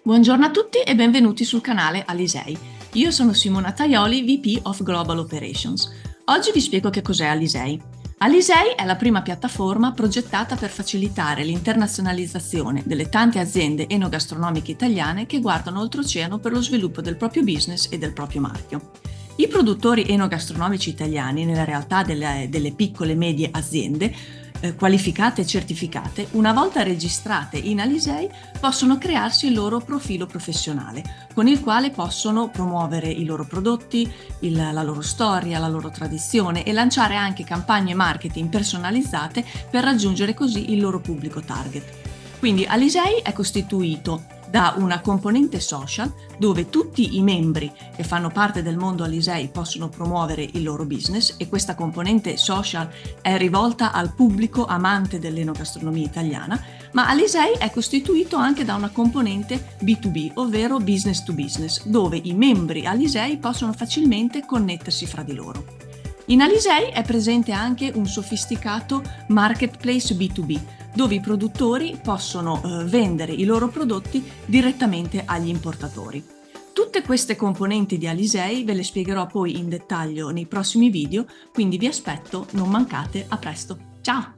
Buongiorno a tutti e benvenuti sul canale Alisei. Io sono Simona Taioli, VP of Global Operations. Oggi vi spiego che cos'è Alisei. Alisei è la prima piattaforma progettata per facilitare l'internazionalizzazione delle tante aziende enogastronomiche italiane che guardano oltreoceano per lo sviluppo del proprio business e del proprio marchio. I produttori enogastronomici italiani, nella realtà delle piccole e medie aziende, qualificate e certificate, una volta registrate in Alisei, possono crearsi il loro profilo professionale, con il quale possono promuovere i loro prodotti, la loro storia, la loro tradizione e lanciare anche campagne marketing personalizzate per raggiungere così il loro pubblico target. Quindi Alisei è costituito da una componente social dove tutti i membri che fanno parte del mondo Alisei possono promuovere il loro business, e questa componente social è rivolta al pubblico amante dell'enogastronomia italiana, ma Alisei è costituito anche da una componente B2B, ovvero business to business, dove i membri Alisei possono facilmente connettersi fra di loro. In Alisei è presente anche un sofisticato marketplace B2B, dove i produttori possono vendere i loro prodotti direttamente agli importatori. Tutte queste componenti di Alisei ve le spiegherò poi in dettaglio nei prossimi video, quindi vi aspetto, non mancate, a presto. Ciao!